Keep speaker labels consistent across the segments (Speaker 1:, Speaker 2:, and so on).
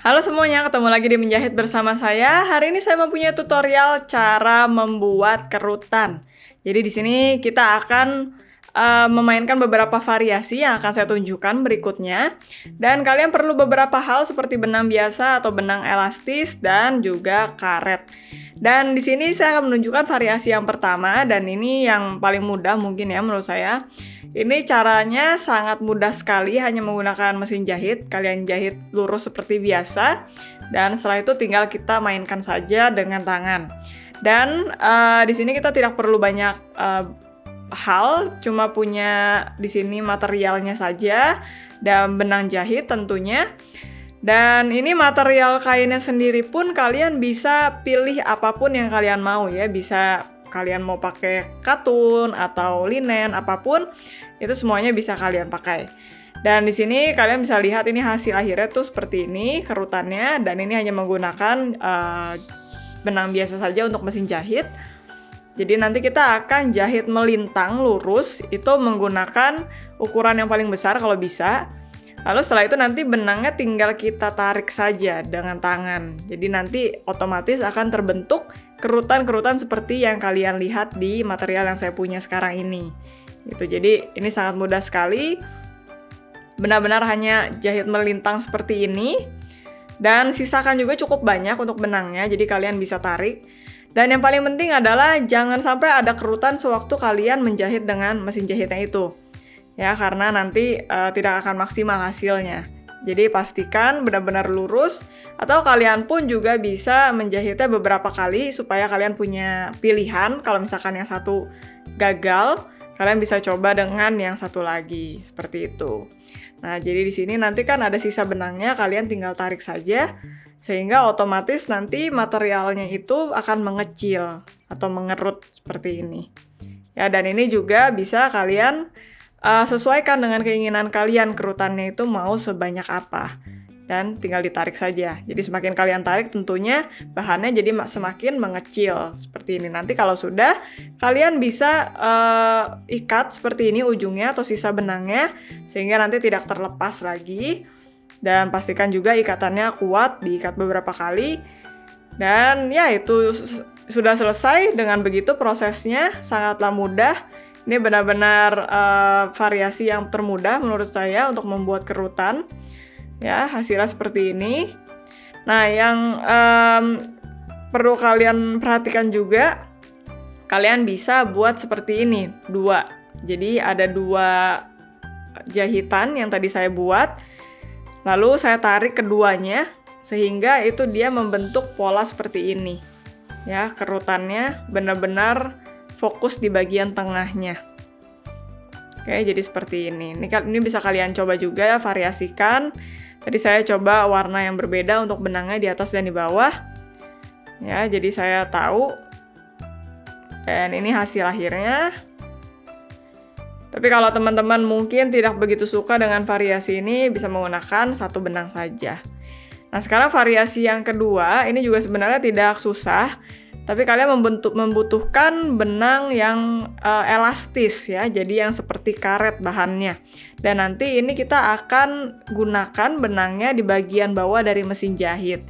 Speaker 1: Halo semuanya, ketemu lagi di Menjahit bersama saya. Hari ini saya mempunyai tutorial cara membuat kerutan. Jadi di sini kita akan memainkan beberapa variasi yang akan saya tunjukkan berikutnya. Dan kalian perlu beberapa hal seperti benang biasa atau benang elastis dan juga karet. Dan di sini saya akan menunjukkan variasi yang pertama dan ini yang paling mudah mungkin ya menurut saya. Ini caranya sangat mudah sekali, hanya menggunakan mesin jahit. Kalian jahit lurus seperti biasa, dan setelah itu tinggal kita mainkan saja dengan tangan. Dan di sini kita tidak perlu banyak hal, cuma punya di sini materialnya saja dan benang jahit tentunya. Dan ini material kainnya sendiri pun kalian bisa pilih apapun yang kalian mau ya, bisa kalian mau pakai katun atau linen apapun, itu semuanya bisa kalian pakai. Dan di sini kalian bisa lihat ini hasil akhirnya tuh seperti ini kerutannya, dan ini hanya menggunakan benang biasa saja untuk mesin jahit. Jadi nanti kita akan jahit melintang lurus itu menggunakan ukuran yang paling besar kalau bisa. Lalu setelah itu nanti benangnya tinggal kita tarik saja dengan tangan. Jadi nanti otomatis akan terbentuk kerutan-kerutan seperti yang kalian lihat di material yang saya punya sekarang ini. Gitu. Jadi ini sangat mudah sekali. Benar-benar hanya jahit melintang seperti ini. Dan sisakan juga cukup banyak untuk benangnya, jadi kalian bisa tarik. Dan yang paling penting adalah jangan sampai ada kerutan sewaktu kalian menjahit dengan mesin jahitnya itu. Ya, karena nanti tidak akan maksimal hasilnya. Jadi pastikan benar-benar lurus, atau kalian pun juga bisa menjahitnya beberapa kali supaya kalian punya pilihan. Kalau misalkan yang satu gagal, kalian bisa coba dengan yang satu lagi, seperti itu. Nah, jadi di sini nanti kan ada sisa benangnya, kalian tinggal tarik saja, sehingga otomatis nanti materialnya itu akan mengecil atau mengerut seperti ini. Ya, dan ini juga bisa kalian sesuaikan dengan keinginan kalian, kerutannya itu mau sebanyak apa. Dan tinggal ditarik saja. Jadi semakin kalian tarik tentunya bahannya jadi semakin mengecil. Seperti ini. Nanti kalau sudah, kalian bisa ikat seperti ini ujungnya atau sisa benangnya. Sehingga nanti tidak terlepas lagi. Dan pastikan juga ikatannya kuat, diikat beberapa kali. Dan ya itu sudah selesai. Dengan begitu prosesnya sangatlah mudah. Ini benar-benar variasi yang termudah menurut saya untuk membuat kerutan. Ya, hasilnya seperti ini. Nah, yang perlu kalian perhatikan juga, kalian bisa buat seperti ini, 2. Jadi ada 2 jahitan yang tadi saya buat. Lalu saya tarik keduanya, sehingga itu dia membentuk pola seperti ini. Ya, kerutannya benar-benar fokus di bagian tengahnya. Oke, jadi seperti ini. Ini bisa kalian coba juga ya, variasikan. Tadi saya coba warna yang berbeda untuk benangnya di atas dan di bawah. Ya, jadi saya tahu. Dan ini hasil akhirnya. Tapi kalau teman-teman mungkin tidak begitu suka dengan variasi ini, bisa menggunakan satu benang saja. Nah, sekarang variasi yang kedua, ini juga sebenarnya tidak susah. Tapi kalian membutuhkan benang yang elastis ya, jadi yang seperti karet bahannya. Dan nanti ini kita akan gunakan benangnya di bagian bawah dari mesin jahit.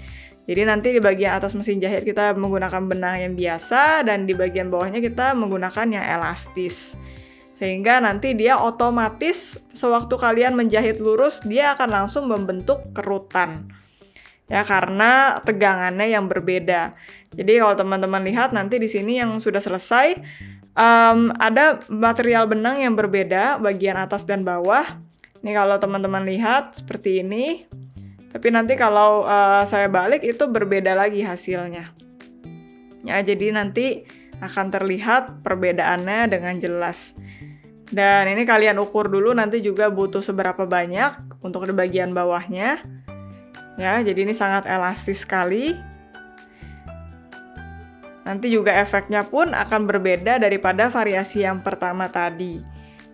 Speaker 1: Jadi nanti di bagian atas mesin jahit kita menggunakan benang yang biasa, dan di bagian bawahnya kita menggunakan yang elastis. Sehingga nanti dia otomatis sewaktu kalian menjahit lurus, dia akan langsung membentuk kerutan. Ya, karena tegangannya yang berbeda. Jadi kalau teman-teman lihat nanti di sini yang sudah selesai, ada material benang yang berbeda bagian atas dan bawah. Ini kalau teman-teman lihat seperti ini. Tapi nanti kalau saya balik itu berbeda lagi hasilnya. Ya, jadi nanti akan terlihat perbedaannya dengan jelas. Dan ini kalian ukur dulu nanti juga butuh seberapa banyak untuk di bagian bawahnya. Ya, jadi ini sangat elastis sekali. Nanti juga efeknya pun akan berbeda daripada variasi yang pertama tadi.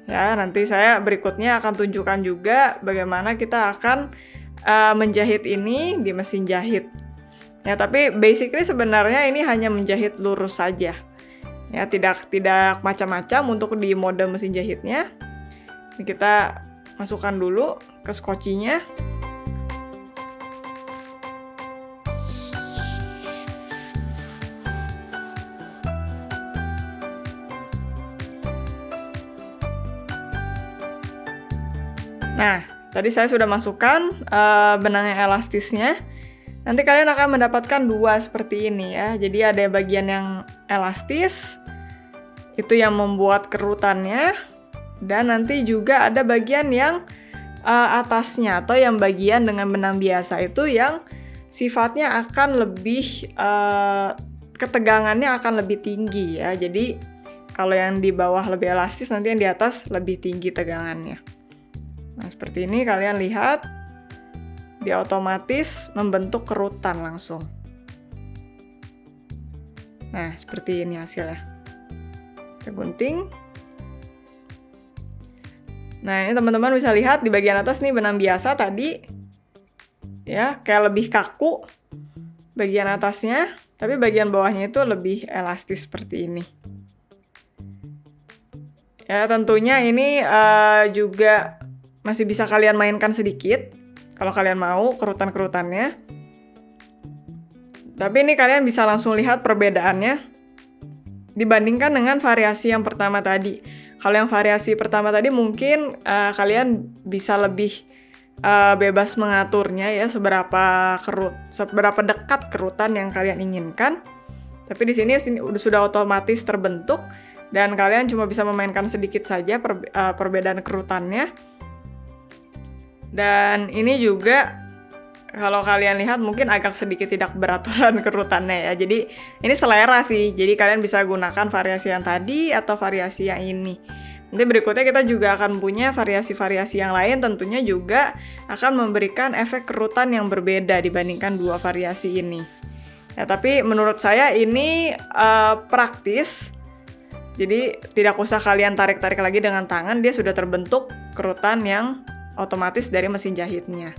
Speaker 1: Ya, nanti saya berikutnya akan tunjukkan juga bagaimana kita akan menjahit ini di mesin jahit. Ya, tapi basically sebenarnya ini hanya menjahit lurus saja. Ya, tidak macam-macam untuk di mode mesin jahitnya. Ini kita masukkan dulu ke skocinya. Nah, tadi saya sudah masukkan benang yang elastisnya. Nanti kalian akan mendapatkan dua seperti ini ya. Jadi ada bagian yang elastis, itu yang membuat kerutannya. Dan nanti juga ada bagian yang atasnya atau yang bagian dengan benang biasa itu yang sifatnya akan lebih ketegangannya akan lebih tinggi ya. Jadi kalau yang di bawah lebih elastis, nanti yang di atas lebih tinggi tegangannya. Nah, seperti ini kalian lihat, dia otomatis membentuk kerutan langsung. Nah, seperti ini hasilnya. Kita gunting. Nah, ini teman-teman bisa lihat di bagian atas nih benang biasa tadi. Ya, kayak lebih kaku bagian atasnya, tapi bagian bawahnya itu lebih elastis seperti ini. Ya, tentunya ini juga masih bisa kalian mainkan sedikit kalau kalian mau kerutan-kerutannya. Tapi ini kalian bisa langsung lihat perbedaannya dibandingkan dengan variasi yang pertama tadi. Kalau yang variasi pertama tadi mungkin kalian bisa lebih bebas mengaturnya ya, seberapa dekat kerutan yang kalian inginkan. Tapi di sini sudah otomatis terbentuk dan kalian cuma bisa memainkan sedikit saja perbedaan kerutannya. Dan ini juga kalau kalian lihat mungkin agak sedikit tidak beraturan kerutannya ya. Jadi ini selera sih. Jadi kalian bisa gunakan variasi yang tadi atau variasi yang ini. Nanti berikutnya kita juga akan punya variasi-variasi yang lain, tentunya juga akan memberikan efek kerutan yang berbeda dibandingkan dua variasi ini. Ya, tapi menurut saya ini praktis. Jadi tidak usah kalian tarik-tarik lagi dengan tangan, dia sudah terbentuk kerutan yang otomatis dari mesin jahitnya.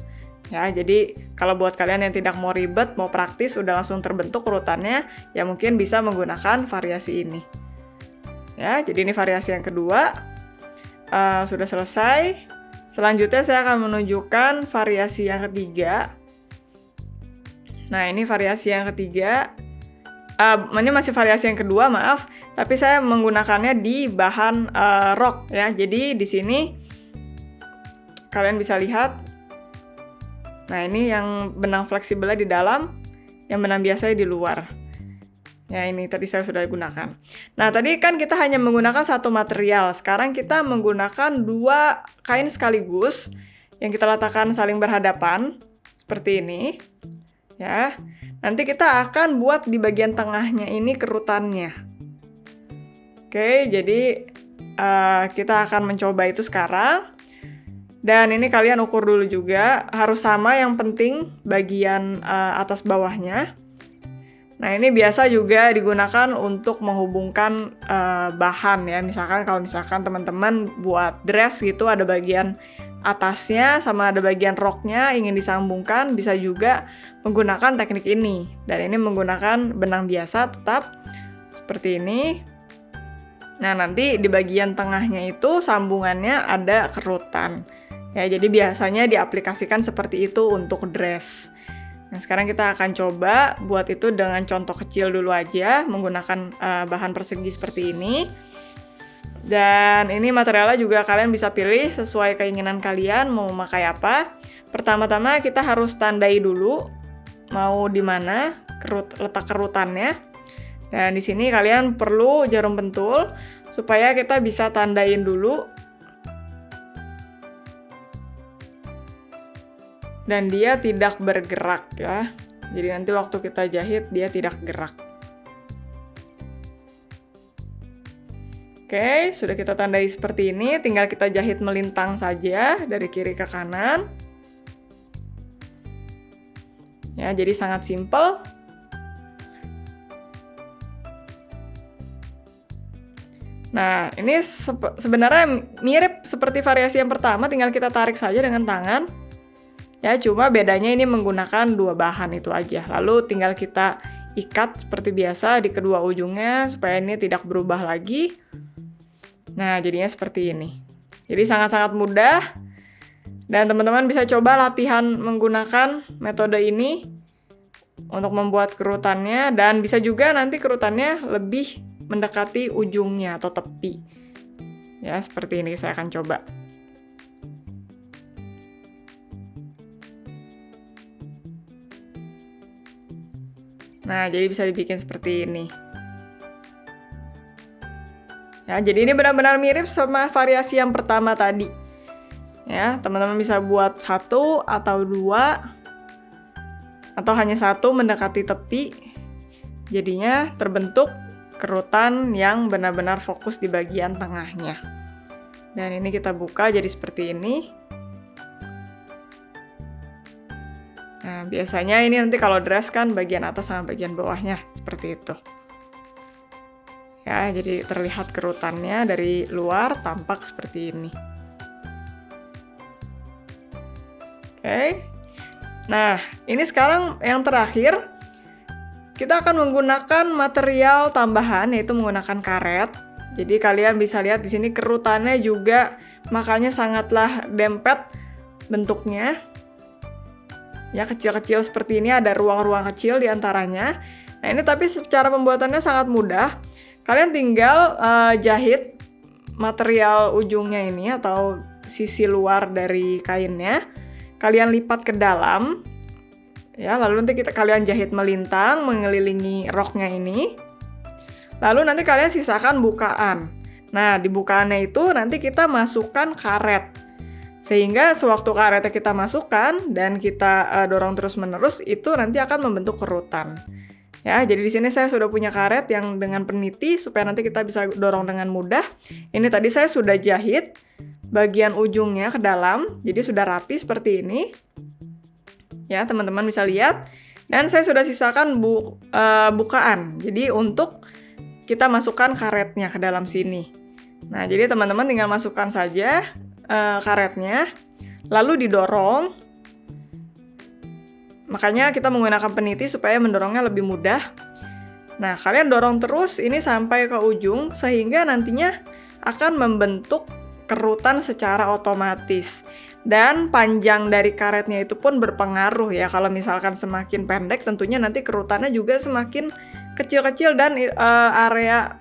Speaker 1: Ya, jadi kalau buat kalian yang tidak mau ribet, mau praktis, udah langsung terbentuk urutannya, ya mungkin bisa menggunakan variasi ini. Ya, jadi ini variasi yang kedua. Sudah selesai. Selanjutnya saya akan menunjukkan variasi yang ketiga. Nah, ini variasi yang ketiga. Ini masih variasi yang kedua, maaf. Tapi saya menggunakannya di bahan rok ya. Jadi di sini kalian bisa lihat. Nah, ini yang benang fleksibelnya di dalam, yang benang biasanya di luar. Ya, ini tadi saya sudah gunakan. Nah, tadi kan kita hanya menggunakan satu material. Sekarang kita menggunakan dua kain sekaligus yang kita letakkan saling berhadapan seperti ini. Ya. Nanti kita akan buat di bagian tengahnya ini kerutannya. Oke, jadi kita akan mencoba itu sekarang. Dan ini kalian ukur dulu juga, harus sama yang penting bagian atas bawahnya. Nah, ini biasa juga digunakan untuk menghubungkan bahan ya. Kalau misalkan teman-teman buat dress gitu, ada bagian atasnya sama ada bagian roknya ingin disambungkan, bisa juga menggunakan teknik ini. Dan ini menggunakan benang biasa tetap seperti ini. Nah, nanti di bagian tengahnya itu sambungannya ada kerutan. Ya, jadi biasanya diaplikasikan seperti itu untuk dress. Nah, sekarang kita akan coba buat itu dengan contoh kecil dulu aja, menggunakan bahan persegi seperti ini. Dan ini materialnya juga kalian bisa pilih sesuai keinginan kalian mau memakai apa. Pertama-tama kita harus tandai dulu mau di mana letak kerutannya. Dan di sini kalian perlu jarum pentul supaya kita bisa tandain dulu. Dan dia tidak bergerak ya. Jadi nanti waktu kita jahit dia tidak gerak. Oke, sudah kita tandai seperti ini, tinggal kita jahit melintang saja dari kiri ke kanan. Ya, jadi sangat simpel. Nah, ini sebenarnya mirip seperti variasi yang pertama, tinggal kita tarik saja dengan tangan. Ya, cuma bedanya ini menggunakan dua bahan itu aja. Lalu tinggal kita ikat seperti biasa di kedua ujungnya supaya ini tidak berubah lagi. Nah, jadinya seperti ini. Jadi sangat-sangat mudah. Dan teman-teman bisa coba latihan menggunakan metode ini untuk membuat kerutannya. Dan bisa juga nanti kerutannya lebih mendekati ujungnya atau tepi. Ya, seperti ini saya akan coba. Nah, jadi bisa dibikin seperti ini. Ya, jadi ini benar-benar mirip sama variasi yang pertama tadi. Ya, teman-teman bisa buat 1 atau 2 atau hanya 1 mendekati tepi. Jadinya terbentuk kerutan yang benar-benar fokus di bagian tengahnya. Dan ini kita buka jadi seperti ini. Nah, biasanya ini nanti kalau dress kan bagian atas sama bagian bawahnya seperti itu. Ya, jadi terlihat kerutannya dari luar tampak seperti ini. Oke. Nah, ini sekarang yang terakhir kita akan menggunakan material tambahan yaitu menggunakan karet. Jadi kalian bisa lihat di sini kerutannya juga makanya sangatlah dempet bentuknya. Ya, kecil-kecil seperti ini, ada ruang-ruang kecil di antaranya. Nah, ini tapi secara pembuatannya sangat mudah. Kalian tinggal jahit material ujungnya ini atau sisi luar dari kainnya. Kalian lipat ke dalam. Ya, lalu nanti kalian jahit melintang mengelilingi roknya ini. Lalu nanti kalian sisakan bukaan. Nah, di bukaannya itu nanti kita masukkan karet. Sehingga sewaktu karetnya kita masukkan dan kita dorong terus-menerus, itu nanti akan membentuk kerutan. Ya, jadi di sini saya sudah punya karet yang dengan peniti supaya nanti kita bisa dorong dengan mudah. Ini tadi saya sudah jahit bagian ujungnya ke dalam, jadi sudah rapi seperti ini. Ya, teman-teman bisa lihat. Dan saya sudah sisakan bukaan. Jadi untuk kita masukkan karetnya ke dalam sini. Nah, jadi teman-teman tinggal masukkan saja karetnya, lalu didorong. Makanya kita menggunakan peniti supaya mendorongnya lebih mudah. Nah, kalian dorong terus ini sampai ke ujung sehingga nantinya akan membentuk kerutan secara otomatis. Dan panjang dari karetnya itu pun berpengaruh ya. Kalau misalkan semakin pendek tentunya nanti kerutannya juga semakin kecil-kecil dan area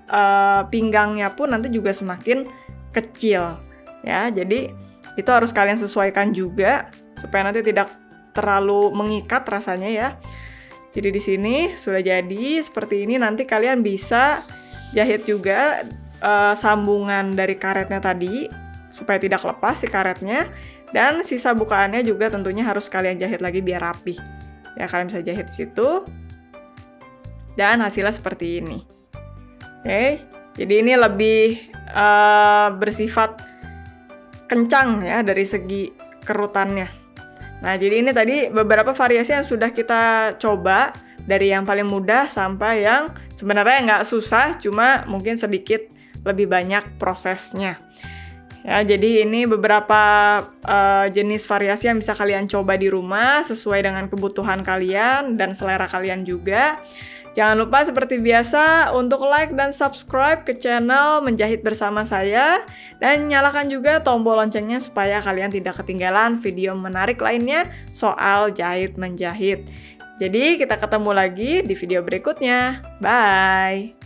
Speaker 1: pinggangnya pun nanti juga semakin kecil. Ya, jadi itu harus kalian sesuaikan juga supaya nanti tidak terlalu mengikat rasanya ya. Jadi di sini sudah jadi seperti ini. Nanti kalian bisa jahit juga sambungan dari karetnya tadi supaya tidak lepas si karetnya, dan sisa bukaannya juga tentunya harus kalian jahit lagi biar rapi. Ya, kalian bisa jahit di situ. Dan hasilnya seperti ini. Oke. Jadi ini lebih bersifat kencang ya dari segi kerutannya. Nah, jadi ini tadi beberapa variasi yang sudah kita coba, dari yang paling mudah sampai yang sebenarnya nggak susah, cuma mungkin sedikit lebih banyak prosesnya. Ya, jadi ini beberapa jenis variasi yang bisa kalian coba di rumah sesuai dengan kebutuhan kalian dan selera kalian juga. Jangan lupa seperti biasa untuk like dan subscribe ke channel Menjahit Bersama saya, dan nyalakan juga tombol loncengnya supaya kalian tidak ketinggalan video menarik lainnya soal jahit-menjahit. Jadi kita ketemu lagi di video berikutnya. Bye!